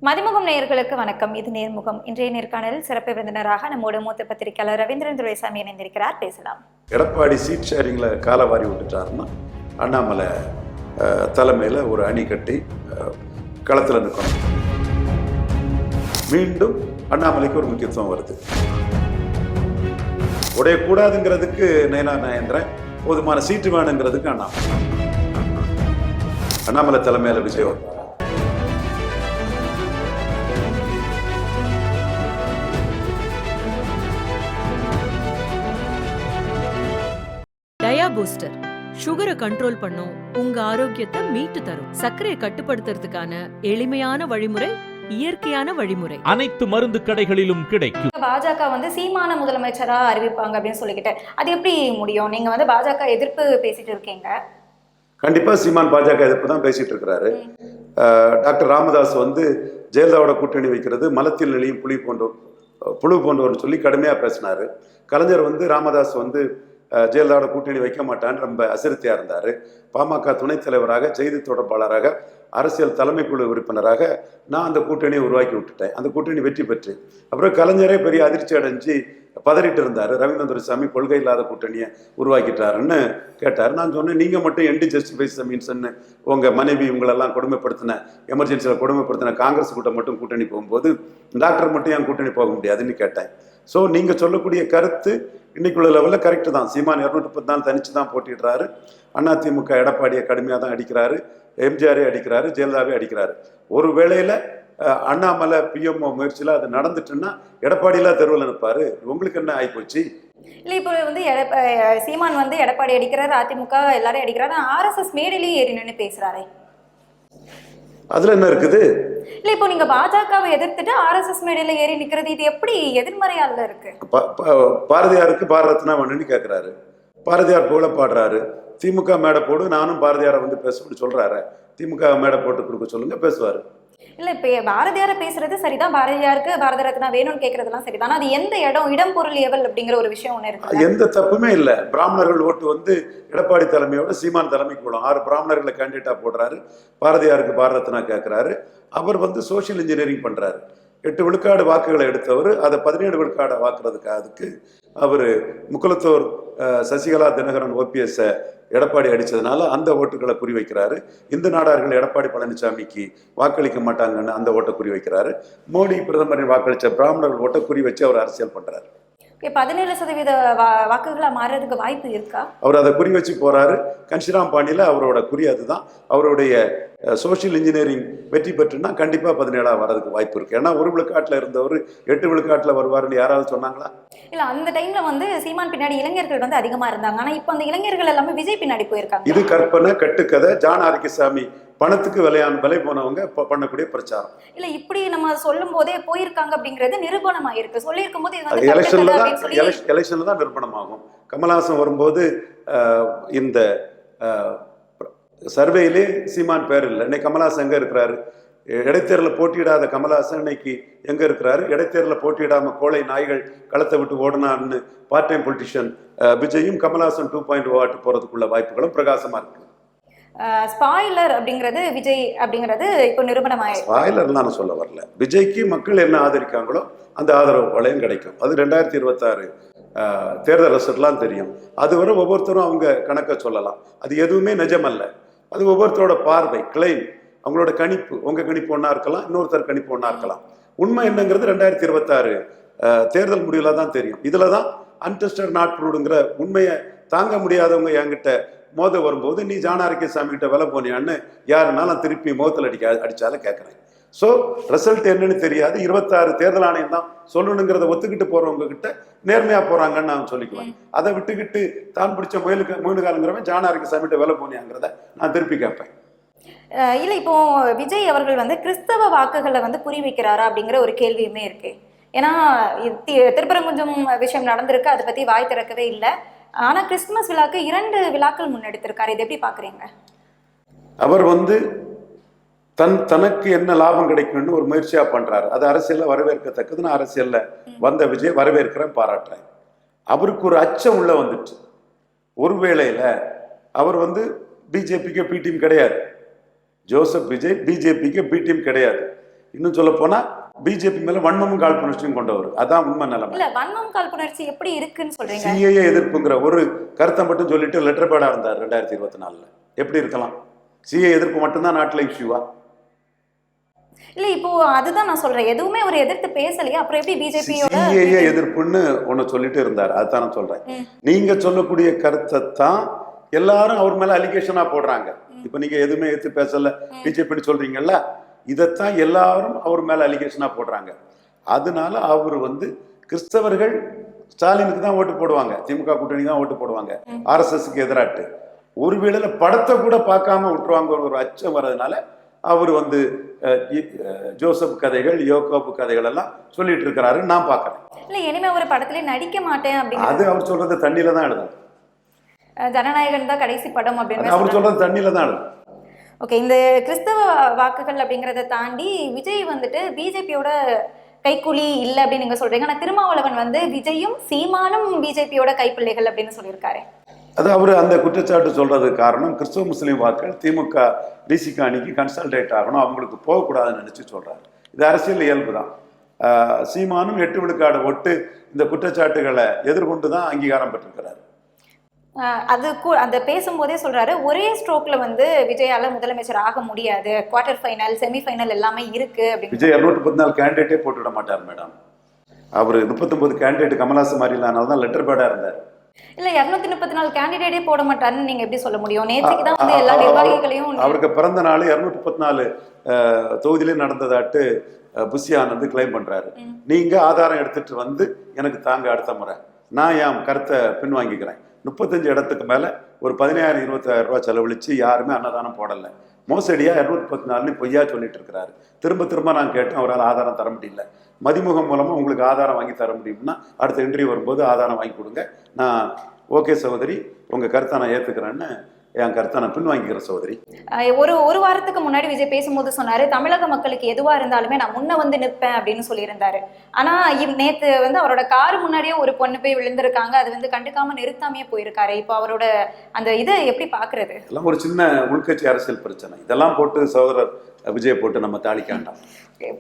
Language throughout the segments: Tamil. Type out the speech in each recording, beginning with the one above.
மதிமுகம் நேயர்களுக்கு வணக்கம். இது நேர்முகம். இன்றைய நேர்காணலில் சிறப்பு விருந்தினராக நம்மோட மூத்த பத்திரிகையாளர் ரவீந்திரன் துரைசாமி இணைந்திருக்கிறார். பேசலாம். எடப்பாடி சீட் ஷேரிங்ல காலவாரி விட்டுட்டாருன்னா அண்ணாமலை தலைமையில் ஒரு அணி கட்டி களத்தில் நிற்கணும். மீண்டும் அண்ணாமலைக்கு ஒரு முக்கியத்துவம் வருது. உடையக்கூடாதுங்கிறதுக்கு நயனா நாயந்திரன், போதுமான சீட்டு வேணுங்கிறதுக்கு அண்ணாமலை தலைமையில் விஜய் வந்தார். டயா பூஸ்டர் சுகரை கண்ட்ரோல் பண்ணும், உங்க ஆரோக்கியத்தை மீட்டு தரும். சர்க்கரையை கட்டுப்படுத்துறதுக்கான எளிமையான வழிமுறை, இயற்கையான வழிமுறை. அனைத்து மருந்து கடைகளிலும் கிடைக்கும். பாஜக சீமான முதலமைச்சரா அறிவிப்பாங்க அப்படின்னு சொல்லிக்கிட்டு, அது எப்படி முடியும்? நீங்க பாஜக எதிர்ப்பு பேசிட்டு இருக்கீங்க. கண்டிப்பா சீமான் பாஜக எதிர்ப்பு தான் பேசிட்டு இருக்கிறாரு. டாக்டர் ராமதாஸ் ஜெயலலிதாவோட கூட்டணி வைக்கிறது மலத்தில் நெளியும் புழு போன்றவர்னு சொல்லி கடுமையா பேசினாரு. கலைஞர் ராமதாஸ் ஜெயலலிதாவோட கூட்டணி வைக்க மாட்டான்னு ரொம்ப அசிரத்தியா இருந்தாரு. பாமக துணைத் தலைவராக, செய்தி தொடர்பாளராக, அரசியல் தலைமைக்குழு உறுப்பினராக நான் அந்த கூட்டணியை உருவாக்கி விட்டுட்டேன். அந்த கூட்டணி வெற்றி பெற்று அப்புறம் கலைஞரே பெரிய அதிர்ச்சி அடைஞ்சு பதறிட்டு இருந்தாரு. ரவீந்திரன் துரைசாமி கொள்கை இல்லாத கூட்டணியை உருவாக்கிட்டாருன்னு கேட்டார். நான் சொன்னேன், நீங்க மட்டும் என்டி ஜஸ்டிஃபைஸ் மீன்ஸ்ன்னு உங்க மனைவி உங்களெல்லாம் கொடுமைப்படுத்தின, எமர்ஜென்சியில் கொடுமைப்படுத்தின காங்கிரஸ் கூட்டம் மட்டும் கூட்டணி போகும்போது டாக்டர் மட்டும் ஏன் கூட்டணி போக முடியாதுன்னு கேட்டேன். ஸோ நீங்க சொல்லக்கூடிய கருத்து இன்னைக்குள்ள லெவலில் கரெக்டு தான். சீமான் 234 தனிச்சு தான் போட்டிடுறாரு. அதிமுக எடப்பாடியை கடுமையாக தான் அடிக்கிறாரு, எம்ஜிஆரே அடிக்கிறாரு, ஜெயலலிதாவே அடிக்கிறாரு. ஒரு வேளையில அண்ணாமலை பிஎம்ஓ முயற்சியில் அது நடந்துட்டுன்னா எடப்பாடியெல்லாம் தெருவில் நிற்பாரு. உங்களுக்கு என்ன ஆகிப்போச்சு? இல்ல இப்போ சீமான் எடப்பாடி அடிக்கிறாரு, அதிமுக எல்லாரையும் அடிக்கிறாரு, RSS மேடையிலேயே ஏறி நின்று பேசுறாரு. அதுல என்ன இருக்குது? இல்ல இப்போ நீங்க பாஜகவை எதிர்த்துட்டு RSS மேடையில ஏறி நிக்கிறது, இது எப்படி எதிர்மறையால இருக்கு? பாரதியாருக்கு பாரத ரத்னா வேணும்னு கேட்கிறாரு. பாரதியார் போல பாடுறாரு. திமுக மேடை போடு, நானும் பாரதியாரை பேசணும்னு சொல்றாரு. திமுக மேடை போட்டு கொடுக்க சொல்லுங்க, பேசுவாரு. இல்ல இப்ப பாரதியார பேசுறது சரிதான், பாரதியாருக்கு பாரத ரத்னா வேணும்னு கேட்கறதுலாம் சரிதான். அது எந்த இடம் பொருள் ஏவல் அப்படிங்கிற ஒரு விஷயம் ஒண்ணு இருக்கு. எந்த தப்புமே இல்ல. பிராமணர்கள் ஓட்டு எடப்பாடி தலைமையோட சீமான் தலைமைக்கு போடும். 6 பிராமணர்களை கேண்டிடேட்டா போடுறாரு. பாரதியாருக்கு பாரத ரத்னா கேட்கிறாரு. அவர் சோசியல் இன்ஜினியரிங் பண்றாரு. 8 விழுக்காடு வாக்குகளை எடுத்தவர் அதை 17 விழுக்காடு வாக்குறதுக்கு அதுக்கு அவர் முக்குலத்தோர் சசிகலா தினகரன் OPS எடப்பாடி அடிச்சதுனால அந்த ஓட்டுகளை குறிவைக்கிறாரு. இந்து நாடார்கள் எடப்பாடி பழனிசாமிக்கு வாக்களிக்க மாட்டாங்கன்னு அந்த ஓட்டை குறிவைக்கிறாரு. மோடி பிரதமரின் வாக்களிச்ச பிராமணர்கள் ஓட்டை குறி வச்சு அவர் அரசியல் பண்றாரு. 17% வாக்குகளா மாறுறதுக்கு வாய்ப்பு இருக்கா? அவர் அதை குறி வச்சு போறாரு. கன்ஷிராம் பாண்டியில அவரோட குறி அதுதான். அவருடைய சோசியல் இன்ஜினியரிங் வெற்றி பெற்றுனா கண்டிப்பா 17 வர்றதுக்கு வாய்ப்பு இருக்கு. ஏன்னா 1 விழுக்காட்டுல இருந்தவர் 8 விழுக்காட்டுல வருவாருன்னு யாராவது சொன்னாங்களா? இல்ல அந்த டைம்ல சீமான் பின்னாடி இளைஞர்கள் அதிகமா இருந்தாங்க. ஆனா இப்ப அந்த இளைஞர்கள் எல்லாமே விஜய் பின்னாடி போயிருக்காங்க. இது கற்பனை, கட்டுக்கதை. ஜான் ஆரோக்கியசாமி பணத்துக்கு விலை போனவங்க பண்ணக்கூடிய பிரச்சாரம். இல்ல இப்படி நம்ம சொல்லும் போதே போயிருக்காங்க அப்படிங்கிறது நிரூபணம் ஆயிருக்கு. சொல்லியிருக்கும் போது எலெக்ஷன்ல தான் நிரூபணம் ஆகும். கமல்ஹாசன் வரும்போது இந்த சர்வேயிலே சீமான் பேர் இல்லை. இன்னைக்கு கமல்ஹாசன் எங்க இருக்கிறாரு? இடைத்தேர்தலில் போட்டியிடாத கமல்ஹாசன் இன்னைக்கு எங்க இருக்கிறாரு? இடைத்தேர்தலில் போட்டியிடாம கோழை நாய்கள் களத்தை விட்டு ஓடினான்னு பார்ட் டைம் பொலிட்டிஷியன் விஜயும் கமல்ஹாசன் 2.0 போறதுக்குள்ள வாய்ப்புகளும் பிரகாசமா இருக்கு. ஸ்பாயிலர் அப்படிங்கிறது விஜய் அப்படிங்கிறது இப்போ நிரூபணமாயிருக்கு. ஸ்பாயிலர் நான் சொல்ல வரல. விஜய்க்கு மக்கள் என்ன ஆதரிக்காங்களோ அந்த ஆதரவு வளையம் கிடைக்கும். அது 2026 தேர்தல் ரிசல்ட்லாம் தெரியும். அதுவரை ஒவ்வொருத்தரும் அவங்க கணக்கை சொல்லலாம். அது எதுவுமே நிஜமல்ல. அது ஒவ்வொருத்தரோட பார்வை, கிளைம், அவங்களோட கணிப்பு. உங்க கணிப்பு ஒன்றா இருக்கலாம், இன்னொருத்தர் கணிப்பு ஒன்றா இருக்கலாம். உண்மை என்னங்கிறது 2026 தேர்தல் முடிவுல தான் தெரியும். இதுல தான் அன்டெஸ்டட் நாட் ப்ரூவ்டுங்கிற உண்மையை தாங்க முடியாதவங்க என்கிட்ட மோத வரும்போது, நீ ஜான் ஆரோக்கியசாமி கிட்ட விலை போனியான்னு யாருனாலும் திருப்பி முகத்தில் அடிச்சாலும் கேட்குறேன். ஸோ ரிசல்ட் என்னன்னு தெரியாது. 26 தேர்தல் ஆணையம் தான் சொல்லணுங்கிறத ஒத்துக்கிட்டு போறவங்க கிட்ட நேர்மையா போறாங்கன்னு நான் சொல்லிக்குவேன். அதை விட்டுக்கிட்டு தான் பிடிச்ச முயலுக்காலுங்கிறவன் ஜான் ஆரோக்கியசாமி கிட்ட விலை போனியாங்கிறத நான் திருப்பி கேட்பேன். இல்ல இப்போ விஜய் அவர்கள் கிறிஸ்தவ வாக்குகளை குறி வைக்கிறாரா அப்படிங்கிற ஒரு கேள்வியுமே இருக்கு. ஏன்னா திருப்பரங்குன்றம் விஷயம் நடந்திருக்கு, அதை பத்தி வாய் திறக்கவே இல்லை. ஆனா கிறிஸ்துமஸ் விழாக்கு 2 விழாக்கள் முன்னெடுத்திருக்காரு. இது எப்படி பாக்குறீங்க? அவர் தனக்கு என்ன லாபம் கிடைக்கும்னு ஒரு முயற்சியா பண்றாரு. அது அரசியல்ல வரவேற்கத்தக்கது. நான் அரசியல்ல வந்த விஜய் வரவேற்கிறேன், பாராட்டுறேன். அவருக்கு ஒரு அச்சம் உள்ள வந்துட்டு. ஒருவேளையில அவர் பிஜேபிக்கு பி டீம் கிடையாது. ஜோசப் விஜய் பிஜேபிக்கு பி டீம் கிடையாது. இன்னும் சொல்ல போனா பிஜேபி மேல வன்மமும் காழ்ப்புணர்ச்சியும் கொண்டவர். அதான் உண்மை நிலைமை. இல்ல வன்மம் காழ்ப்புணர்ச்சி எப்படி இருக்குன்னு சொல்றீங்க? சிஏஏ எதிர்ப்புங்கிற ஒரு கருத்தை மட்டும் சொல்லிட்டு லெட்டர் பேடா இருந்தார் 2024. எப்படி இருக்கலாம்? சிஏ எதிர்ப்பு மட்டும்தான் நாட்டுல இஷ்யூவா? இல்ல இப்போ அதுதான் நான் சொல்றேன், எதுவுமே அவர் எதிர்த்து பேசலையே, அப்புறம் எப்படி பிஜேபியோட சிஏஏ எதிர்ப்புன்னு ஒன்னு சொல்லிட்டு இருந்தார். அதுதான் நான் சொல்றேன். நீங்க சொல்லக்கூடிய கருத்தை தான் எல்லாரும் அவர் மேல அலிகேஷனா போடுறாங்க. இப்ப நீங்க எதுவுமே எடுத்து பேசல பிஜேபின்னு சொல்றீங்கல்ல, இதைத்தான் எல்லாரும் அவர் மேல அலிகேஷனா போடுறாங்க. அதனால அவர் கிறிஸ்தவர்கள் ஸ்டாலினுக்கு தான் ஓட்டு போடுவாங்க, திமுக கூட்டணி தான் ஓட்டு போடுவாங்க, ஆர்எஸ்எஸ்க்கு எதிராட்டு. ஒருவேளை படத்தை கூட பார்க்காம விட்டுருவாங்க ஒரு அச்சம் வர்றதுனால அவர் ஜோசப் கதைகள், யோகோப்பு கதைகள் எல்லாம் சொல்லிட்டு இருக்கிறாரு. நான் பாக்குறேன். இல்ல இனிமே ஒரு படத்திலே நடிக்க மாட்டேன் அப்படின்னு அது அவர் சொல்றது தண்ணியில தான் எழுதும். ஜனநாயகன் தான் கடைசி படம் அப்படின்னு அவர் சொல்றது தண்ணியில தான் எழுதும். ஓகே, இந்த கிறிஸ்தவ வாக்குகள் அப்படிங்கறத தாண்டி விஜய் பிஜேபியோட கைக்கூலி இல்லை அப்படின்னு நீங்க சொல்றீங்க. ஆனா திருமாவளவன் விஜயும் சீமானும் பிஜேபியோட கைப்பிள்ளைகள் அப்படின்னு சொல்லியிருக்காரு. அது அவர் அந்த குற்றச்சாட்டு சொல்றதுக்கு காரணம் கிறிஸ்தவ முஸ்லீம் வாக்கள் திமுக டிசிக அணிக்கு கன்சல்டேட் ஆகணும், அவங்களுக்கு போகக்கூடாதுன்னு நினைச்சு சொல்றாரு. இது அரசியல் இயல்பு தான். சீமானும் 8 விழுக்காடு ஓட்டு இந்த குற்றச்சாட்டுகளை எதிர்கொண்டு தான் அங்கீகாரம் பெற்றிருக்கிறார். அந்த பேசும்போதே சொல்றாரு, ஒரே ஸ்ட்ரோக்ல விஜயால முதலமைச்சர் ஆக முடியாது, குவார்டர் ஃபைனல் செமி ஃபைனல் எல்லாமே இருக்கு அப்படின்னு. விஜய் 214 கேண்டிடேட்டே போட்டுவிட மாட்டார் மேடம். அவர் 39 கேண்டிடேட் கமலாசு மாதிரி இல்லாதனால தான் லெட்டர் பேடா இருந்தார். இல்ல 234 கேண்டிடேட்டே போட மாட்டாருன்னு நீங்க எப்படி சொல்ல முடியும்? நேற்றுக்கு தான் எல்லா நிர்வாகிகளையும் அவருக்கு பிறந்த நாள் 214 தொகுதியிலே நடந்ததாட்டு புஷி ஆனந்த் கிளைம் பண்றாரு. நீங்க ஆதாரம் எடுத்துட்டு எனக்கு தாங்க அடுத்த முறை, நான் என் கருத்தை பின்வாங்கிக்கிறேன். 35 இடத்துக்கு மேல ஒரு 15,000-20,000 ரூபாய் செலவழிச்சு யாருமே அன்னதானம் போடல, மோசடியா 214 பொய்யா சொல்லிட்டு இருக்கிறாரு. திரும்ப திரும்ப நான் கேட்டேன், அவரால் ஆதாரம் தர முடியல. மதிமுகம் மூலமா உங்களுக்கு ஆதாரம் வாங்கி தர முடியும்னா அடுத்த இன்டர்வியூ வரும்போது ஆதாரம் வாங்கி கொடுங்க, நான் ஓகே சகோதரி உங்க கருத்தை நான் ஏத்துக்கிறேன்னு என் கருத்தை நான் பின்வாங்கிக்கிறேன் சகோதரி. ஒரு வாரத்துக்கு முன்னாடி விஜய் பேசும்போது சொன்னாரு, தமிழக மக்களுக்கு எதுவா இருந்தாலுமே நான் முன்ன நிற்பேன் அப்படின்னு சொல்லியிருந்தாரு. ஆனா நேத்து அவரோட கார் முன்னாடியே ஒரு பொண்ணு போய் விழுந்திருக்காங்க, அது கண்டுக்காம நிறுத்தாமையே போயிருக்காரு. இப்போ அவரோட அந்த இதை எப்படி பாக்குறது? எல்லாம் ஒரு சின்ன உள்கட்சி அரசியல் பிரச்சனை. இதெல்லாம் போட்டு சகோதரர் விஜய் போட்டு நம்ம தாளிக்காண்டாம்.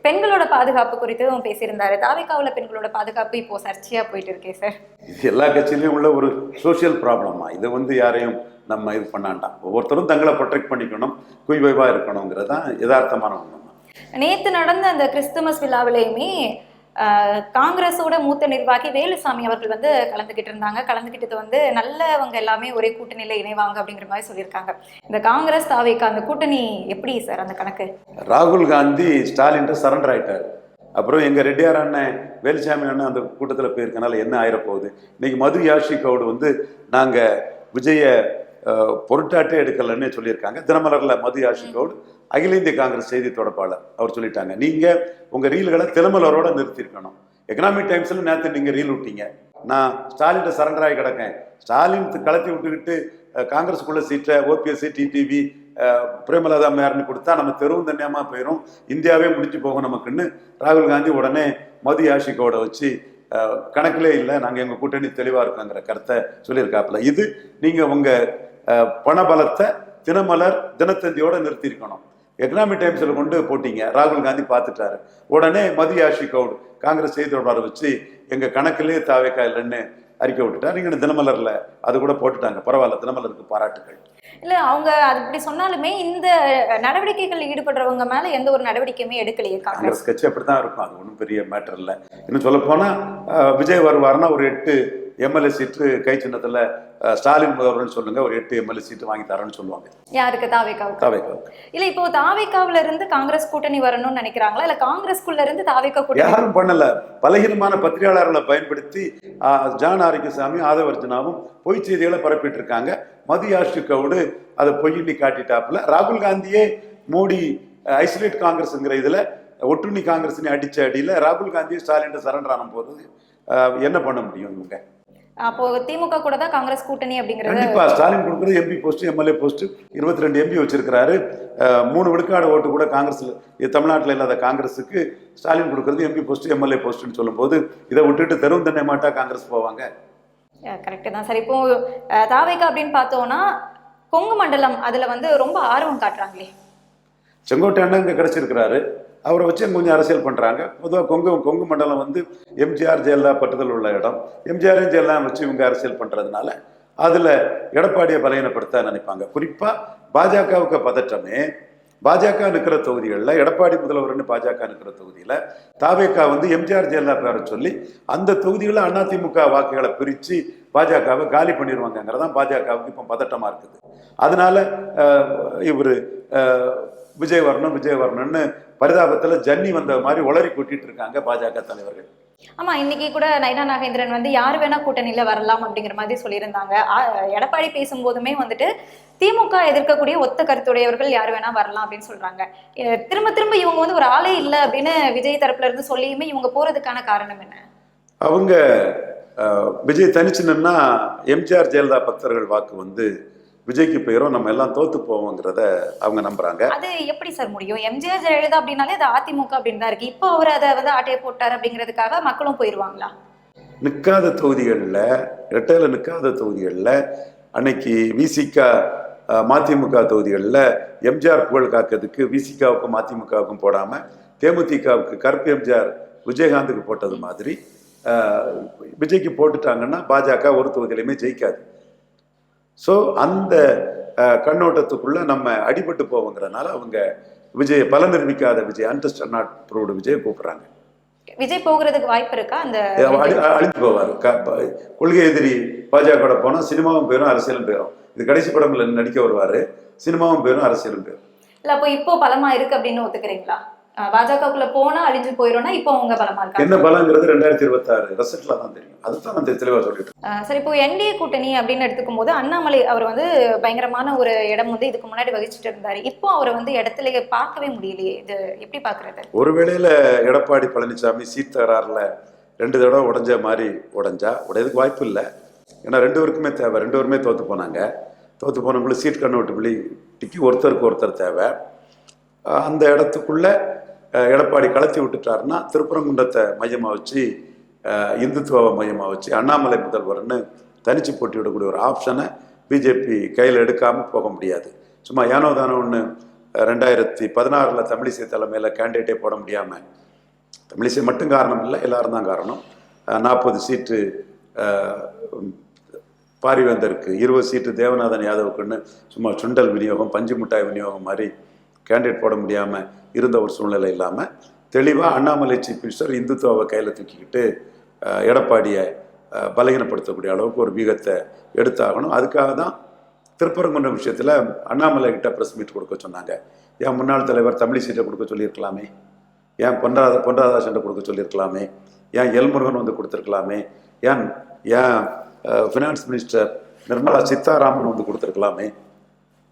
பெண்களோட பாதுகாப்பு குறித்தும் பேசியிருந்தாரு. தாவேக்காவுல பெண்களோட பாதுகாப்பு இப்போ சர்ச்சையா போயிட்டு இருக்கே சார். இது எல்லா கட்சியிலையும் உள்ள ஒரு சோசியல் ப்ராப்ளமா. இது யாரையும் நம்ம இது பண்ணாண்டாம். ஒவ்வொருத்தரும் தங்களை ப்ரொடெக்ட் பண்ணிக்கணும், குய்வைவா இருக்கணுங்கிறது தான் யதார்த்தமான ஒண்ணு. நேத்து நடந்த அந்த கிறிஸ்துமஸ் விழாவிலையுமே காங்கிரஸோட மூத்த நிர்வாகி வேலுசாமி அவர்கள் கலந்துகிட்டு இருந்தாங்க. கலந்துகிட்டது நல்லவங்க எல்லாமே ஒரே கூட்டணியில இணைவாங்க அப்படிங்கிற மாதிரி சொல்லியிருக்காங்க. இந்த காங்கிரஸ் தாவேக்கா அந்த கூட்டணி எப்படி சார் அந்த கணக்கு? ராகுல் காந்தி ஸ்டாலின் சரண்டர் ஆயிட்டார். அப்புறம் எங்க ரெட்டியார் அண்ணன் வேலுசாமி அண்ணன் அந்த கூட்டத்தில் போயிருக்கனால என்ன ஆயிரப்போகுது. இன்னைக்கு மது யாஷி கவுடு நாங்க விஜய பொருட்டாட்டே எடுக்கலன்னு சொல்லியிருக்காங்க. தினமலர்ல மது யாஷி கவுடு அகில இந்திய காங்கிரஸ் செய்தி தொடர்பாளர் அவர் சொல்லிட்டாங்க, நீங்க உங்க ரீல்களை தினமலரோட நிறுத்திருக்கணும். எக்கனாமிக் டைம்ஸ்ல நேற்று நீங்க ரீல் விட்டீங்க, நான் ஸ்டாலின் சரண்டர் ஆகி கிடக்கேன், ஸ்டாலின் கலத்தி விட்டுக்கிட்டு காங்கிரஸுக்குள்ள சீட்டை ஓபிஎஸ்சி டிடிவி பிரேமலதா அம்மையார்னு கொடுத்தா நம்ம தெருவும் தனியாமா போயிடும், இந்தியாவே முடிஞ்சு போகும் நமக்குன்னு ராகுல் காந்தி உடனே மது யாஷிகோட வச்சு கணக்கிலே இல்லை, நாங்கள் எங்கள் கூட்டணி தெளிவாக இருக்கோங்கிற கருத்தை சொல்லியிருக்காப்புல. இது நீங்கள் உங்கள் பணபலத்தை தினமலர் தினத்தந்தியோட நிறுத்தியிருக்கணும். எக்கனாமிக் டைம்ஸில் கொண்டு போட்டீங்க, ராகுல் காந்தி பார்த்துட்டாரு. உடனே மது யாஷி கவுடு காங்கிரஸ் செய்தி தொடர்பாளர் வச்சு எங்கள் கணக்கிலே தாவேக்கா இல்லைன்னு அறிக்கை விட்டுட்டார். நீங்கள் தினமலரில் அது கூட போட்டுட்டாங்க. பரவாயில்ல, தினமலருக்கு பாராட்டுகள். இல்ல அவங்க அது இப்படி சொன்னாலுமே இந்த நடவடிக்கைகள் ஈடுபடுறவங்க மேல எந்த ஒரு நடவடிக்கையுமே எடுக்கலையே காங்கிரஸ் கட்சி. அப்படித்தான் இருக்கும், அது ஒன்றும் பெரிய மேட்டர் இல்லை. இன்னும் சொல்ல போனா விஜய் வருவாருன்னா ஒரு 8 எம்எல்ஏ சீட்டு கை சின்னத்துல ஸ்டாலின் முதல்வர்னு சொல்லுங்க, ஒரு 8 எம்எல்ஏ சீட்டு வாங்கி தரேன்னு சொல்லுவாங்க. யாருக்கு? தாவேக்காவுக்கு. இல்ல இப்போ தாவேக்காவுல இருந்து காங்கிரஸ் கூட்டணி வரணும்னு நினைக்கிறாங்களா, இல்ல காங்கிரஸ்குள்ள இருந்து தாவேக்கா கூட்டணி? யாரும் பண்ணல. பலகீனமான பத்திரிகையாளர்களை பயன்படுத்தி ஜான் ஆரோக்கியசாமி ஆதவர்ஜனாவும் பொய் செய்திகளை பரப்பிட்டு இருக்காங்க. மது யாஷி கவுடு அதை பொய்யின்னு காட்டிட்டாப்புல. ராகுல் காந்தியே மோடி ஐசோலேட் காங்கிரஸ்ங்கிற இதுல ஒட்டுண்ணி காங்கிரஸ் அடிச்ச அடியில ராகுல் காந்தியை ஸ்டாலின் சரண்டர் ஆன போது என்ன பண்ண முடியும் இவங்க? அப்போ திமுக கூட தான் காங்கிரஸ் கூட்டணி அப்படிங்கிறது. கண்டிப்பா ஸ்டாலின் கொடுக்குறது MP post, MLA post, 22 MP வச்சிருக்கிறாரு. 3 விழுக்காடு ஓட்டு கூட காங்கிரஸ்ல, தமிழ்நாட்டில் இல்லாத காங்கிரஸுக்கு ஸ்டாலின் கொடுக்குறது எம்பி போஸ்ட், எம்எல்ஏ போஸ்ட்னு சொல்லும் போது இதை விட்டுட்டு தெருவும் தண்ணி மாட்டா காங்கிரஸ் போவாங்க. கரெக்ட் தான் சார். இப்போ தாவேக்கா அப்படின்னு பார்த்தோம்னா கொங்கு மண்டலம் அதுல ரொம்ப ஆர்வம் காட்டுறாங்களே. செங்கோட்டை அண்ணன் இங்க கிடைச்சிருக்கிறாரு, அவரை வச்சு கொஞ்சம் அரசியல் பண்ணுறாங்க. பொதுவாக கொங்கு மண்டலம் வந்து எம்ஜிஆர் ஜெயலலிதா பட்டுதல் உள்ள இடம். எம்ஜிஆரையும் ஜெயலலிதா வச்சு இவங்க அரசியல் பண்ணுறதுனால அதில் எடப்பாடியை பலகீனப்படுத்த நினைப்பாங்க. குறிப்பாக பாஜகவுக்கு பதற்றமே, பாஜக நிற்கிற தொகுதிகளில் எடப்பாடி முதல்வர்னு பாஜக நிற்கிற தொகுதியில் தாவேகா வந்து எம்ஜிஆர் ஜெயலலிதா பேரை சொல்லி அந்த தொகுதிகளில் அதிமுக வாக்குகளை பிரித்து பாஜகவை காலி பண்ணிடுவாங்கங்கிறதான் பாஜகவுக்கு இப்போ பதட்டமாக இருக்குது. அதனால இவர் விஜய் வரணும்னு பரிதாபத்தில் ஜன்னி வந்த மாதிரி உளறி கூட்டிட்டு இருக்காங்க பாஜக தலைவர்கள். ஆமா, இன்னைக்கு கூட நயினா நாகேந்திரன் வந்து யார் வேணா கூட்டணியில வரலாம் அப்படிங்கிற மாதிரி சொல்லியிருந்தாங்க. எடப்பாடி பேசும்போதுமே வந்துட்டு திமுக எதிர்க்கக்கூடிய ஒத்த கருத்துடையவர்கள் யார் வேணா வரலாம் அப்படின்னு சொல்றாங்க. திரும்ப திரும்ப இவங்க வந்து ஒரு ஆளே இல்லை அப்படின்னு விஜய் தரப்புல இருந்து சொல்லியுமே இவங்க போறதுக்கான காரணம் என்ன? அவங்க விஜய் தனிச்சுன்னா எம்ஜிஆர் ஜெயலலிதா பக்தர்கள் வாக்கு வந்து விஜய்க்கு போயிடும், நம்ம எல்லாம் தோத்து போவோங்கிறத அவங்க நம்புறாங்க. அது எப்படி சார் முடியும்? எம்ஜிஆர் ஜெயலலிதா அப்படின்னாலே அது அதிமுக அப்படின்னு தான் இருக்கு. இப்போ அவர் அதை வந்து ஆட்டையை போட்டார் அப்படிங்கிறதுக்காக மக்களும் போயிடுவாங்களா? நிற்காத தொகுதிகளில், இரட்டையில நிற்காத தொகுதிகளில் அன்னைக்கு விசிகா மதிமுக தொகுதிகளில் எம்ஜிஆர் புகழ் காக்கிறதுக்கு விசிகாவுக்கும் மதிமுகவுக்கும் போடாமல் தேமுதிகவுக்கு கருப்பு எம்ஜிஆர் விஜயகாந்துக்கு போட்டது மாதிரி விஜய்க்கு போட்டுட்டாங்கன்னா பாஜக ஒரு தொகுதியிலையுமே ஜெயிக்காது. ஸோ அந்த கண்ணோட்டத்துக்குள்ள நம்ம அடிபட்டு போவோங்கிறதுனால அவங்க விஜய் பல நிரூபிக்காத Vijay, untested not proved Vijay கூப்பிடுறாங்க. விஜய் போகிறதுக்கு வாய்ப்பு இருக்கா? அந்த அழிஞ்சு போவார். கொள்கை எதிரி பாஜக போனால் சினிமாவும் போயிடும், அரசியலும் போயிடும். இது கடைசி படம்ல நடிக்க வருவார், சினிமாவும் போயிடும், அரசியலும் போயிடும். இல்லை, அப்போ இப்போ பலமா இருக்கு அப்படின்னு ஒத்துக்கிறீங்களா? பாஜகக்குள்ள போனா அழிஞ்சு போயிடும்னா இப்போ அவங்க பலமா இருக்காங்க. என்ன பலங்கிறது 2026 ரிசல்ட்ல தான் தெரியும். அதுதான் நான் தெளிவா சொல்லிட்டு. சரி, இப்போ என்டிஏ கூட்டணி அப்படின்னு எடுத்துக்கும் போது அண்ணாமலை அவர் வந்து பயங்கரமான ஒரு இடம் வந்து இதுக்கு முன்னாடி வகிச்சுட்டு இருந்தாரு. இப்போ அவரை வந்து இடத்துல பார்க்கவே முடியலையே, இது எப்படி பாக்குறது? ஒருவேளையில எடப்பாடி பழனிசாமி சீட் தகராறுல 2 தடவை உடைஞ்ச மாதிரி உடையதுக்கு வாய்ப்பு இல்லை. ஏன்னா 2 பேருக்குமே தேவை. 2 பேருமே தோத்து போனாங்க. தோத்து போனவங்களுக்கு சீட் கன்வெர்ட்டபிலிட்டிக்கு ஒருத்தருக்கு ஒருத்தர் தேவை. அந்த இடத்துக்குள்ள எடப்பாடி கலத்தி விட்டுட்டாருன்னா திருப்பரங்குன்றத்தை மையமாக வச்சு, இந்துத்துவாவை மையமாக வச்சு அண்ணாமலை முதல்வர்னு தனிச்சு போட்டி விடக்கூடிய ஒரு ஆப்ஷனை பிஜேபி கையில் எடுக்காமல் போக முடியாது. சும்மா ஏனோ தானோ ஒன்று 2016 தமிழிசை தலைமையில் கேண்டிடேட்டே போட முடியாமல், தமிழிசை மட்டும் காரணம் இல்லை, எல்லாரும் தான் காரணம். 40 சீட்டு பாரிவேந்தருக்கு, 20 சீட்டு தேவநாதன் யாதவுக்குன்னு சும்மா சுண்டல் விநியோகம், பஞ்சு மிட்டாய் விநியோகம் மாதிரி கேண்டிடேட் போட முடியாமல் இருந்த ஒரு சூழ்நிலை இல்லாமல் தெளிவாக அண்ணாமலை சீஃப் மினிஸ்டர் இந்துத்துவாவை கையில் தூக்கிக்கிட்டு எடப்பாடியை பலகீனப்படுத்தக்கூடிய அளவுக்கு ஒரு வீகத்தை எடுத்தாகணும். அதுக்காக தான் திருப்பரங்குன்ற விஷயத்தில் அண்ணாமலை கிட்ட ப்ரெஸ் மீட் கொடுக்க சொன்னாங்க. ஏன் முன்னாள் தலைவர் தமிழிசைட்டை கொடுக்க சொல்லியிருக்கலாமே, ஏன் பொன்ராதாசன்ட்ட கொடுக்க சொல்லியிருக்கலாமே, ஏன் எல்முருகன் வந்து கொடுத்துருக்கலாமே, ஏன் ஃபினான்ஸ் மினிஸ்டர் நிர்மலா சீதாராமன் வந்து கொடுத்துருக்கலாமே,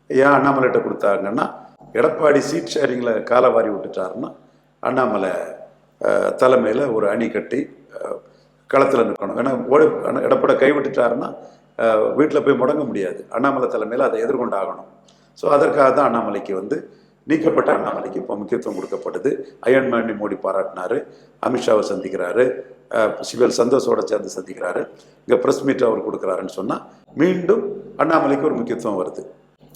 ஏன் அண்ணாமலைகிட்ட கொடுத்தாங்கன்னா எடப்பாடி சீட் ஷேரிங்கில் காலை வாரி விட்டுட்டாருன்னா அண்ணாமலை தலைமையில் ஒரு அணி கட்டி களத்தில் நிற்கணும். ஏன்னா எடப்பாடி கைவிட்டுட்டாருன்னா வீட்டில் போய் முடங்க முடியாது. அண்ணாமலை தலைமையில் அதை எதிர்கொண்டாகணும். ஸோ அதற்காக தான் அண்ணாமலைக்கு வந்து நீக்கப்பட்ட அண்ணாமலைக்கு இப்போ முக்கியத்துவம் கொடுக்கப்படுது. அயன்மேனி மோடி பாராட்டினார், அமித்ஷாவை சந்திக்கிறாரு, சிவில் சந்தோஷோட சேர்ந்து சந்திக்கிறாரு, இங்கே ப்ரெஸ் மீட் அவர் கொடுக்குறாருன்னு சொன்னால் மீண்டும் அண்ணாமலைக்கு ஒரு முக்கியத்துவம் வருது.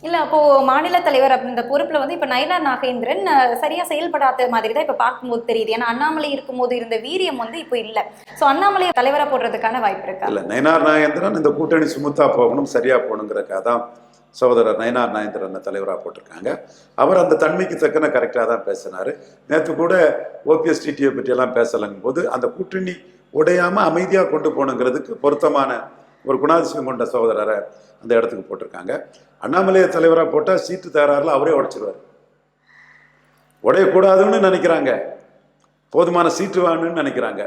இல்ல, அப்போ மாநில தலைவர் அப்படின்ற பொறுப்புல வந்து இப்ப நயினா நாகேந்திரன் சரியா செயல்படாத மாதிரி தான் இப்ப பார்க்கும்போது தெரியுது. ஏன்னா அண்ணாமலை இருக்கும்போது இருந்த வீரியம் வந்து இப்போ இல்ல. சோ அண்ணாமலையை தலைவரா போடுறதுக்கான வாய்ப்பு இருக்கா? இல்ல, நயினார் நாகேந்திரன் இந்த கூட்டணி சுமுத்தா போகணும், சரியா போகணுங்கிறக்காக தான் சகோதரர் நயினார் நாகேந்திரன் தலைவராக போட்டிருக்காங்க. அவர் அந்த தன்மைக்கு தக்கன கரெக்டாக தான் பேசினார். நேற்று கூட ஓபிஎஸ் டிடியை பற்றியெல்லாம் பேசலங்கும் போது அந்த கூட்டணி உடையாமல் அமைதியாக கொண்டு போகணுங்கிறதுக்கு பொருத்தமான ஒரு குணாதிசயம் கொண்ட சகோதரரை அந்த இடத்துக்கு போட்டிருக்காங்க. அண்ணாமலையை தலைவராக போட்டால் சீட்டு தகராறுல அவரே உடைச்சிருவார். உடையக்கூடாதுன்னு நினைக்கிறாங்க, போதுமான சீட்டு வேணும்னு நினைக்கிறாங்க.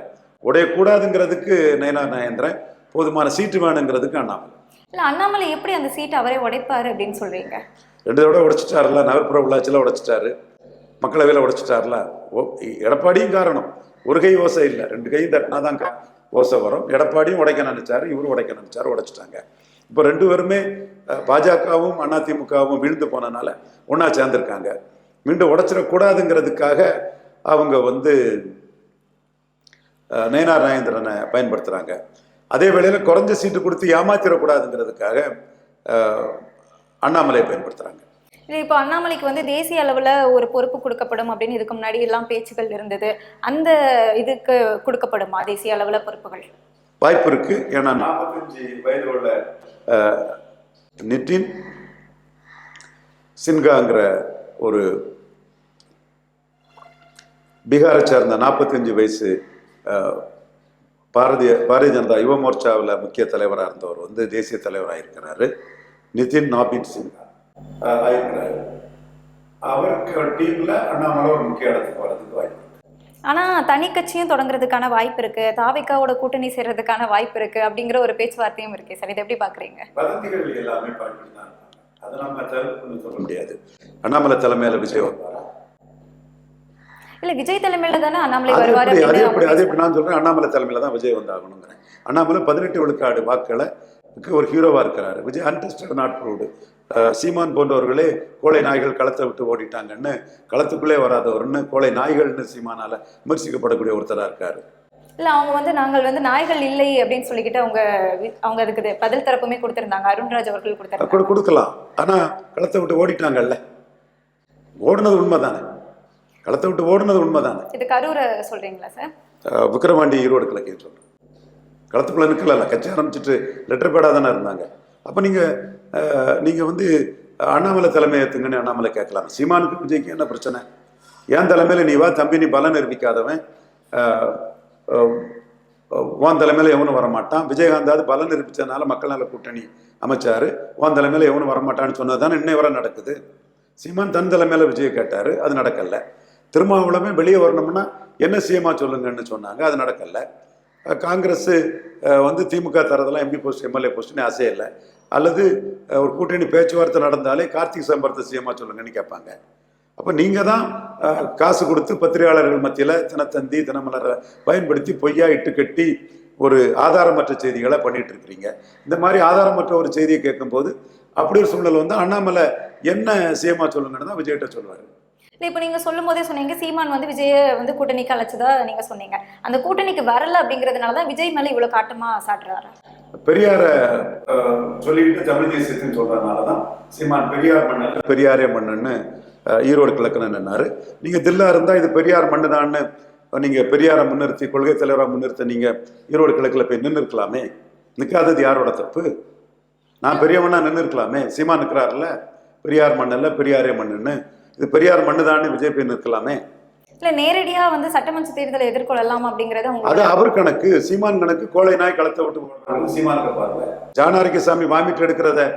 உடையக்கூடாதுங்கிறதுக்கு நயினார் நாகேந்திரன், போதுமான சீட்டு வேணுங்கிறதுக்கு அண்ணாமலை. இல்லை, அண்ணாமலை எப்படி அந்த சீட்டை அவரே உடைப்பாரு அப்படின்னு சொல்றீங்க? 2 தடவை உடைச்சிட்டாருல, நகர்ப்புற உள்ளாட்சியில் உடைச்சிட்டாரு, மக்களவையில் உடைச்சிட்டாருல. எடப்பாடியும் காரணம், ஒரு கை ஓசை இல்லை, 2 கையும் தட்டினாதான் ஓசை வரும். எடப்பாடியும் உடைக்க நினைச்சாரு, இவரும் உடைக்க நினைச்சாரு, உடைச்சிட்டாங்க. இப்போ 2 பேருமே பாஜகவும் அதிமுகவும் வீழ்ந்து போனனால ஒன்றா சேர்ந்துருக்காங்க. மீண்டும் உடைச்சிடக்கூடாதுங்கிறதுக்காக அவங்க வந்து நயினார் நாகேந்திரனை பயன்படுத்துகிறாங்க. அதே வேளையில் குறைஞ்ச சீட்டு கொடுத்து ஏமாத்திடக்கூடாதுங்கிறதுக்காக அண்ணாமலையை பயன்படுத்துகிறாங்க. இப்போ அண்ணாமலைக்கு வந்து தேசிய அளவுல ஒரு பொறுப்பு கொடுக்கப்படும் அப்படின்னு இதுக்கு முன்னாடி எல்லாம் பேச்சுக்கள் இருந்தது. அந்த இதுக்கு கொடுக்கப்படுமா தேசிய அளவுல பொறுப்புகள்? வாய்ப்பு இருக்கு. ஏன்னா 45 வயது உள்ள நிதின் சின்ஹாங்கிற ஒரு பீகாரை சேர்ந்த 45 வயசு பாரதிய ஜனதா யுவ மோர்ச்சாவில் முக்கிய தலைவராக இருந்தவர் வந்து தேசிய தலைவராக இருக்கிறாரு. நிதின் நாபின் சின்ஹா ஆயிருக்கிறாரு. அவருக்கு டீம்ல அண்ணாமலை ஒரு முக்கிய இடத்துக்கு வர்றதுக்கு வாய்ப்பு. ஆனா தனி கட்சியும் தொடங்குறதுக்கான வாய்ப்பு இருக்கு, தாவிகாவோட கூட்டணி சேர்றதுக்கான வாய்ப்பு இருக்கு அப்படிங்கிற ஒரு பேச்சுவார்த்தையும் இருக்கு சார். இதை எப்படி பாக்குறீங்க? வதந்திகள் எல்லாமே பார்த்துதான் அதை நம்ம சொல்ல முடியாது. அண்ணாமலை தலைமையில விஜய் வருவாரா? இல்ல விஜய் தலைமையில தானே அண்ணாமலை வருவாரு. அதே எப்படி நான் சொல்றேன், அண்ணாமலை தலைமையில தான் விஜய் வந்தாகணுங்கிறேன். அண்ணாமலை 18 விழுக்காடு வாக்குகளை ஒரு ஹீரோவா இருக்கிறாரு. Vijay untested not proved. Seeman போன்றவர்களே கோழை நாய்கள் களத்தை விட்டு ஓடிட்டாங்கன்னு, களத்துக்குள்ளே வராதவர்னு கோழை நாய்கள்னு சீமானால விமர்சிக்கப்படக்கூடிய ஒருத்தரா இருக்காரு. இல்ல அவங்க வந்து நாங்கள் வந்து நாய்கள் இல்லை அப்படின்னு சொல்லிக்கிட்டு அவங்க அதுக்கு பதில் தரப்புமே கொடுத்திருந்தாங்க. அருண்ராஜ் அவர்கள் கொடுக்கலாம். ஆனா களத்தை விட்டு ஓடிட்டாங்கல்ல, ஓடுனது உண்மைதானே, களத்தை விட்டு ஓடுனது உண்மைதானே. இது கரூரை சொல்றீங்களா சார்? விக்கிரவாண்டி ஈரோடு கிழக்கு சொல்றேன். களத்துக்குள்ள நிற்கல, கட்சி ஆரம்பிச்சுட்டு லெட்டர் பேடாக தானே இருந்தாங்க. அப்போ நீங்கள் வந்து அண்ணாமலை தலைமை ஏற்றுங்கன்னு அண்ணாமலை கேட்கலாம். சீமானுக்கு விஜய்க்கு என்ன பிரச்சனை? என் தலைமையில் நீ வா தம்பி, நீ பலம் நிரூபிக்காதவன், உன் தலைமையில் எவனும் வரமாட்டான். விஜயகாந்தாவது பலம் நிரூபித்ததுனால மக்கள் நல கூட்டணி அமைச்சாரு. உன் தலைமையில் எவனும் வரமாட்டான்னு சொன்னது தானே இன்னை வரை நடக்குது. சீமான் தன் தலைமையில் விஜய் கேட்டார், அது நடக்கலை. திருமாவளமே வெளியே வரணும்னா என்ன சிஎம்மா சொல்லுங்கன்னு சொன்னாங்க, அது நடக்கலை. காங்கிரஸ் வந்து திமுக தரதெல்லாம் எம்பி போஸ்ட் எம்எல்ஏ போஸ்ட்னு ஆசையே இல்லை. அல்லது ஒரு கூட்டணி பேச்சுவார்த்தை நடந்தாலே கார்த்திக் சிதம்பரத்தை சிஎம்மா சொல்லுங்கன்னு கேட்பாங்க. அப்போ நீங்கள் தான் காசு கொடுத்து பத்திரிகையாளர்கள் மத்தியில் தினத்தந்தி தினமலரை பயன்படுத்தி பொய்யா இட்டு கட்டி ஒரு ஆதாரமற்ற செய்திகளை பண்ணிட்டு இருக்கிறீங்க. இந்த மாதிரி ஆதாரமற்ற ஒரு செய்தியை கேட்கும்போது அப்படி ஒரு சூழ்நிலை வந்து அண்ணாமலை என்ன சிஎம்மா சொல்லுங்கன்னு தான் விஜய்கிட்ட சொல்லுவார். இப்போ நீங்க சொல்லும் போதே சொன்னீங்க சீமான் வந்து விஜய வந்து கூட்டணிக்கு அழைச்சதா நீங்க சொன்னீங்க. அந்த கூட்டணிக்கு வரல அப்படிங்கிறதுனாலதான் விஜய் மேல இவ்வளவு காட்டமா சாட்டுறாரு. பெரியார சொல்லிக்கிட்டு தமிழ் தேசியத்தின்னு சொல்றதுனாலதான் சீமான் பெரியார் மண்ணு பெரியாரே மண்ணுன்னு ஈரோடு கிழக்குன்னு நின்னாரு. நீங்க தில்லா இருந்தா இது பெரியார் மண்ணுதான்னு நீங்க பெரியாரை முன்னிறுத்தி கொள்கை தலைவராக முன்னிறுத்த நீங்க ஈரோடு கிழக்குல போய் நின்று இருக்கலாமே. நிற்காதது யாரோட தப்பு? நான் பெரியவனா நின்று இருக்கலாமே. சீமான் நிற்கிறாருல்ல, பெரியார் மண்ணல்ல பெரியாரே மண்ணுன்னு, இது பெரியார் மண்ணுதான்னு விஜய் போய் நிற்கலாமே. இல்ல நேரடியா வந்து சட்டமன்ற தேர்தலை எதிர்கொள்ளலாம் அப்படிங்கறது அது அவர் கணக்கு. சீமான் கணக்கு கோழை நாய் களத்தை விட்டு சீமானுக்கு பார்வை. ஜானாரிகசாமி வாமிட்டு எடுக்கிறத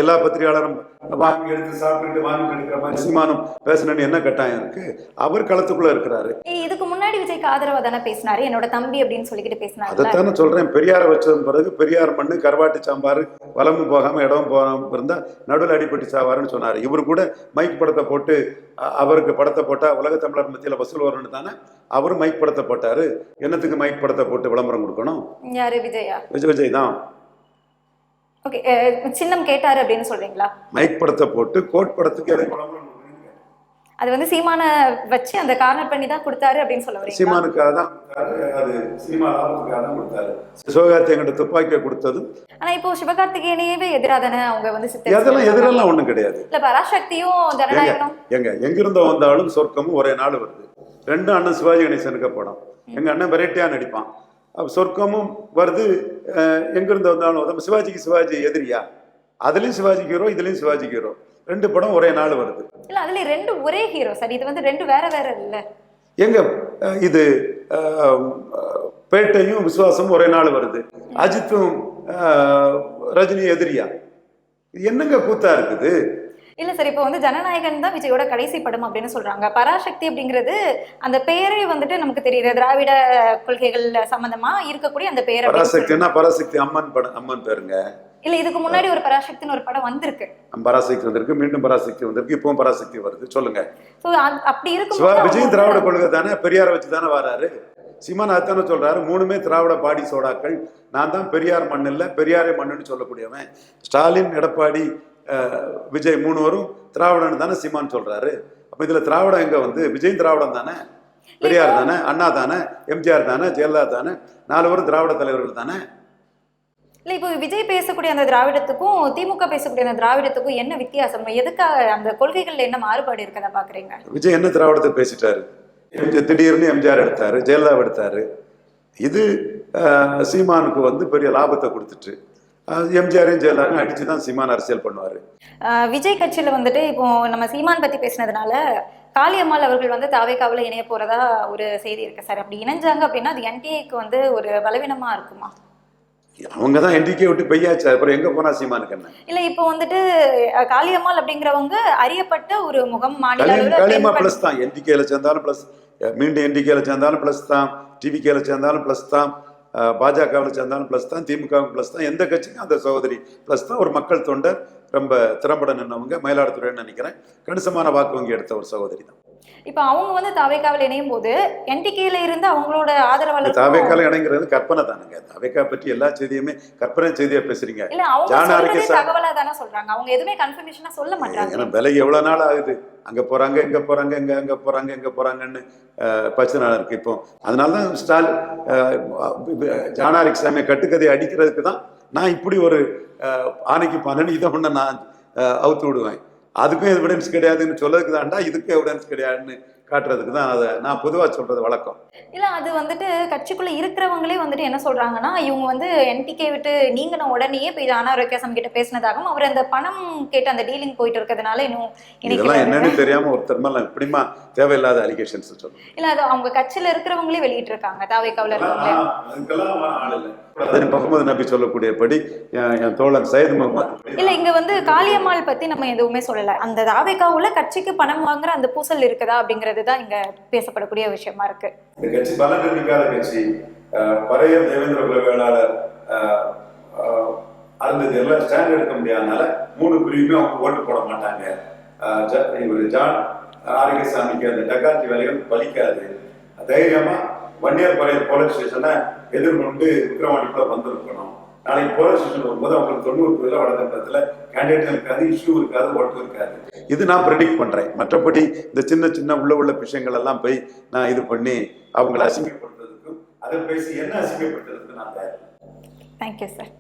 எல்லா பத்திரிகையாளரும் வாங்கி எடுத்து சாப்பிட்டு வாமிட்டு எடுக்கிற மாதிரி சீமானும் பேசணும்னு என்ன கட்டாயம் இருக்கு? அவர் களத்துக்குள்ள இருக்கிறாரு. இதுக்கு முன்னாடி விஜய்க்கு ஆதரவா தானே பேசினாரு, என்னோட தம்பி அப்படின்னு சொல்லிக்கிட்டு பேசினாரு. அதைத்தானே சொல்றேன். பெரியாரை வச்சது பிறகு பெரியார் மண்ணு கருவாட்டு சாம்பார் வளமும் போகாம இடமும் போகாம இருந்தா நடுவில் அடிப்பட்டு சாவாருன்னு சொன்னாரு. இவரு கூட மைக் படத்தை போட்டு அவருக்கு படத்தை போட்டா உலக தமிழர் மத்தியில் வசூல் வரணும்னு தானே அவரு மைக் படத்தை போட்டாரு. என்னத்துக்கு மைக் படத்தை போட்டு விளம்பரம் கொடுக்கணும்? யாரு? விஜயா? விஜய் தான். ஓகே, சின்னம் கேட்டாரு அப்படின்னு சொல்றீங்களா? மைக் படத்தை போட்டு கோட் படத்துக்கு அது வந்து சீமான வச்சு அந்த கார்னர் பண்ணி தான் கொடுத்தாரு அப்படின்னு சொல்ல வரீங்க? சீமானுக்காக தான் அது சினிமா லாபத்துக்காக தான் கொடுத்தாரு. சிவகார்த்தி எங்கிட்ட துப்பாக்கியை கொடுத்ததும். ஆனா இப்போ சிவகார்த்திகேயனே எதிராக தானே அவங்க வந்து அதெல்லாம் எதிரெல்லாம் ஒண்ணும் கிடையாது. இல்ல பராசக்தியும் ஜனநாயகனும் எங்கிருந்தோ வந்தாலும் சொர்க்கமும் ஒரே நாள் வருது. ரெண்டும் அண்ணன் சிவாஜி கணேசனுக்கு படம். எங்க அண்ணன் வெரைட்டியா நடிப்பான். சொர்க்கமும் வருது. எங்கிருந்து வந்தாலும் சிவாஜிக்கு சிவாஜி எதிரியா? அதுலயும் சிவாஜி ஹீரோ, இதுலயும் சிவாஜி ஹீரோ. ரெண்டு படம் ஒரே நாள் வருது. இல்ல அதுல ரெண்டு ஒரே ஹீரோ சார். இது வந்து ரெண்டு வேற வேற இல்ல. எங்க இது பேட்டையும் விசுவாசமும் ஒரே நாள் வருது. அஜித்தும் ரஜினி எதிரியா? என்னங்க கூத்தா இருக்குது? இல்ல சார், இப்போ வந்து ஜனநாயகன் தான் விஜயோட கடைசி படம் அப்படின்னு சொல்றாங்க. பராசக்தி அப்படிங்கிறது அந்த பெயரே வந்துட்டு நமக்கு தெரியுது, திராவிட கொள்கைகள் சம்பந்தமா இருக்கக்கூடிய அந்த பெயர். பராசக்தினா பராசக்தி அம்மன் படம், அம்மன் பேருங்க. இல்ல இதுக்கு முன்னாடி ஒரு பராசக்தின்னு ஒரு படம் வந்திருக்கு. பராசக்தி வந்திருக்கு, மீண்டும் பராசக்தி வந்திருக்கு, இப்பவும் பராசக்தி வருது. சொல்லுங்க. அப்படி இருக்கும் விஜய் திராவிட கொள்கை தானே, பெரியாரை வச்சு தானே வராரு. சீமான் அதானே சொல்றாரு, மூணுமே திராவிட பாடி சோடாக்கள். நான் தான் பெரியார் மண் இல்ல பெரியாரே மண்ணுன்னு சொல்லக்கூடியவன். ஸ்டாலின், எடப்பாடி, விஜய் மூணு வரும் திராவிடன்னு தானே சீமான் சொல்றாரு. அப்ப இதுல திராவிடம் எங்க வந்து? விஜய் திராவிடம் தானே, பெரியார் தானே, அண்ணா தானே, எம்ஜிஆர் தானே, ஜெயலலிதா தானே, 4 பேரும் திராவிட தலைவர்கள் தானே. இல்ல இப்போ விஜய் பேசக்கூடிய அந்த திராவிடத்துக்கும் திமுக பேசக்கூடிய அந்த திராவிடத்துக்கும் என்ன வித்தியாசம்? எதுக்காக அந்த கொள்கைகள்ல என்ன மாறுபாடு இருக்கதா பாக்குறீங்க? விஜய் என்ன திராவிடத்தை பேசிட்டாரு? திடீர்னு எம்ஜிஆர் எடுத்தாரு, ஜெயலலிதா எடுத்தாரு. இது சீமானுக்கு வந்து பெரிய லாபத்தை கொடுத்துட்டு எம்ஜிஆரையும் ஜெயலலிதாவையும் அடிச்சு தான் சீமான் அரசியல் பண்ணுவாரு. விஜய் கட்சியில வந்துட்டு இப்போ நம்ம சீமான் பத்தி பேசினதுனால காளியம்மாள் அவர்கள் வந்து தாவேகாவில் இணைய போறதா ஒரு செய்தி இருக்கு சார். அப்படி இணைஞ்சாங்க அப்படின்னா அது என்டிஏக்கு வந்து ஒரு பலவீனமா இருக்குமா? அவங்க தான் என்டிகே விட்டு பெய்யாச்சு, அப்புறம் எங்க போனா சீமானுக்கு என்ன? இல்ல இப்போ வந்துட்டு காளியம்மாள் அப்படிங்கிறவங்க அறியப்பட்ட ஒரு முகம், மாநில காளியம்மா பிளஸ் தான், என்டிகேல சேர்ந்தாலும் பிளஸ், மீண்டும் என்டிகேல சேர்ந்தாலும் பிளஸ் தான், டிவிகேல சேர்ந்தாலும் பிளஸ் தான், பாஜகவில் சேர்ந்தாலும் பிளஸ் தான், திமுகவும் பிளஸ் தான், எந்த கட்சிக்கும் அந்த சகோதரி பிளஸ் தான். ஒரு மக்கள் தொண்டர், ரொம்ப திறம்பட நின்றவங்க, மயிலாடுதுறைன்னு நினைக்கிறேன், கணிசமான வாக்கு வங்கி எடுத்த ஒரு சகோதரி தான். இப்ப அவங்க வந்து தாவேகாவில் இணையும் போது என்டிகேல இருந்து அவங்களோட ஆதரவாளர் தாவேகால இணைங்கிறது கற்பனை தானுங்க. தாவேகா பற்றி எல்லா செய்தியுமே கற்பனை செய்தியா பேசுறீங்க. இல்ல அவங்க தகவலா தானே சொல்றாங்க, அவங்க எதுவுமே கன்ஃபர்மேஷனா சொல்ல மாட்டாங்க. ஏன்னா விலை எவ்வளவு நாள் ஆகுது, அங்க போறாங்க இங்க போறாங்க அங்க போறாங்க இங்க போறாங்கன்னு பிரச்சனை இருக்கு இப்போ. அதனாலதான் ஸ்டாலின் ஜானாரிக்கு சாமியை கட்டுக்கதை அடிக்கிறதுக்கு தான் நான் இப்படி ஒரு ஆணைக்கு 12 இதை ஒண்ணு நான் அவுத்து விடுவேன். அதுக்கும் எவிடன்ஸ் கிடையாதுன்னு சொல்லதுக்கு தான்டா, இதுக்கும் எவிடன்ஸ் கிடையாதுன்னு காட்டுறதுக்கு தான் அதை நான் பொதுவாக சொல்றது வழக்கம். இல்ல அது வந்துட்டு கட்சிக்குள்ள இருக்கிறவங்களே வந்துட்டு என்ன சொல்றாங்கன்னா, இவங்க வந்து என்டிகே விட்டு நீங்கின உடனேயே போய் ஆரோக்கியம் கிட்ட பேசினதாகவும், அவர் அந்த பணம் கேட்டு அந்த டீலிங் போயிட்டு இருக்கிறதுனால இன்னும் இதெல்லாம் என்னன்னு தெரியாம ஒருத்தர் மேல எப்படிமா தேவையில்லாத அலிகேஷன்ஸ் சொல்லுங்க. இல்ல அது அவங்க கட்சியில இருக்கிறவங்களே வெளியிட்டு இருக்காங்க, தாவேகாவுல இருக்கவங்களே. முகமது நபி சொல்லக்கூடியபடி என் தோழன் சையது முகமது இல்ல இங்க வந்து காளியம்மாள் பத்தி நம்ம எதுவுமே சொல்லல. அந்த தாவேகாவுல கட்சிக்கு பணம் வாங்குற அந்த பூசல் இருக்குதா அப்படிங்கிறது தான் இங்க பேசப்படக்கூடிய விஷயமா இருக்கு. இந்த கட்சி பலன் நிற்காத கட்சி. பழைய தேவேந்திர குல வேளாளர் அருந்ததி எல்லாம் ஸ்டாண்ட் எடுக்க முடியாதனால 3 பிரிவுமே அவங்க ஓட்டு போட மாட்டாங்க. இவர் ஜான் ஆரோக்கியசாமிக்கு அந்த டக்காத்தி வேலைகள் பலிக்காது. தைரியமா வன்னியர்பாளையம் போலீஸ் ஸ்டேஷனை எதிர்கொண்டு விக்ரவாண்டிக்குள்ள வந்திருக்கணும். நாளைக்கு போலீஸ் ஸ்டேஷன் வரும்போது அவங்களுக்கு 90% வடதண்டத்தில் கேண்டிடேட் இருக்காது, இஷ்யூ இருக்காது, ஓட்டு இருக்காது. இது நான் ப்ரெடிக்ட் பண்றேன். மற்றபடி இந்த சின்ன சின்ன உள்ள விஷயங்கள் எல்லாம் போய் நான் இது பண்ணி அவங்களை அசிங்கப்படுத்துறதுக்கும் அதை பேசி என்ன அசிங்கப்படுத்துறதுக்கு நான் தயார். Thank you sir.